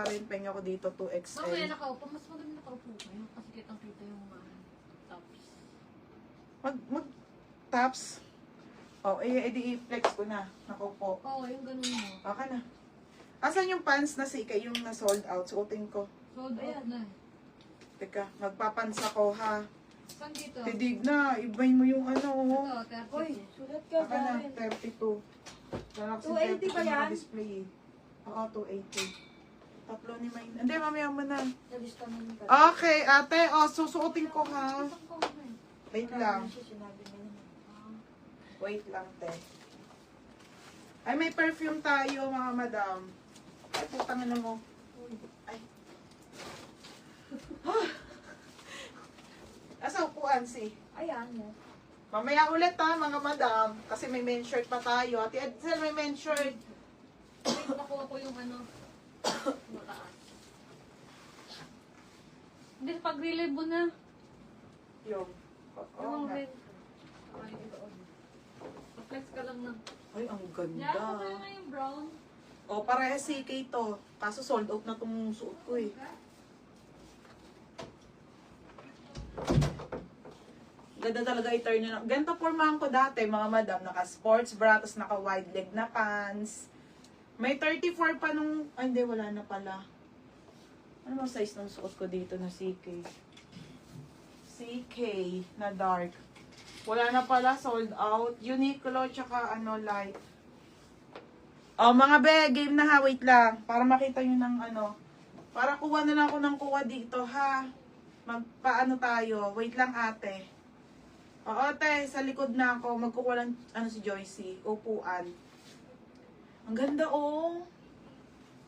rin, pahinga ko dito, 2XL. Mamaya nakaupo, mas maganda nakaupo kayo kasi kitang-kita yung tops. Tops. Oh, edi i-flex ko na. Nakaupo. Oo, yung ganun mo. Okay na. Asan yung pants na sika, yung na sold out? Suotin ko. Sold out na. Teka, magpapans ako ha. Saan dito? Tidig na, ibay mo yung ano. Ito, 30. Uy, sulat ka Baka na, ba? 32. 280 ba yan? Display. Oo, 280. Tatlo ni May. Hindi, mamaya mo na. Nalista mo yung Okay, ate. O, susuotin ko ha. Wait lang. Sinabi mo naman. Wait lang, te. Ay, may perfume tayo, mga madam. Ay, putang na mo. Ay. Asa upuan si? Ayan mo. Mamaya ulit ha, mga madam. Kasi may men's shirt pa tayo. Ate Edsel, may men's shirt. Wait, nakuha ko yung ano. Mataas. Hindi, pag-relieve mo na. Yung. Yung nga. red. Ay, doon. Flex ka lang na. Ay, ang Yeah, ganda. kaya nga yung brown. O, parehas CK to. Kaso sold out na itong suot ko eh. Ganda talaga i-turn nyo. Ganito pormahan ko dati, mga madam. Naka-sports bra, tapos naka-wide leg na pants. May 34 pa nung... Ay, hindi, wala na pala. Ano bang size ng suot ko dito na CK? CK na dark. Wala na pala, sold out. Uniqlo, tsaka ano, light. Oh, mga be, game na ha. Wait lang. Para makita nyo ng ano. Para kuha na lang ako ng kuha dito, ha. Magpaano tayo. Wait lang, ate. Oo, ate. Sa likod na ako. Magkukuha lang, ano si Joycey. Upuan. Ang ganda, oh.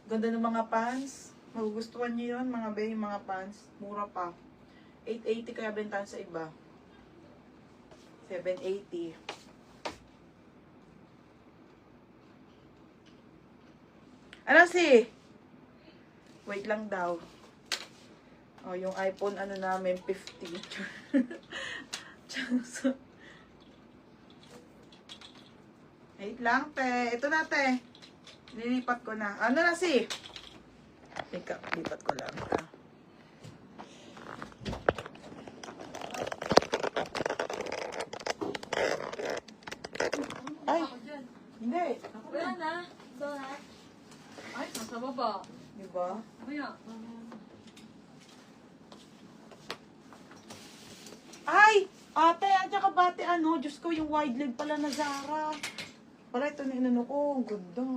Ganda ng mga pants. Magugustuhan nyo yun, mga be, yung mga pants. Mura pa. 880 kaya bentahan sa iba. 780. Ano si? Wait lang daw. Oh, yung iPhone ano namin 50. Wait lang, te. Ito na, te. Nilipat ko na. Ano na si? Teka, lipat ko lang. Ay, hindi. Wala na. So, ha? Ay, nasa baba. Diba? Kaya, Ay! Ate, at saka bate ano, Diyos ko, yung wide leg pala na Zara. Pala ito na inano ko, ang ganda.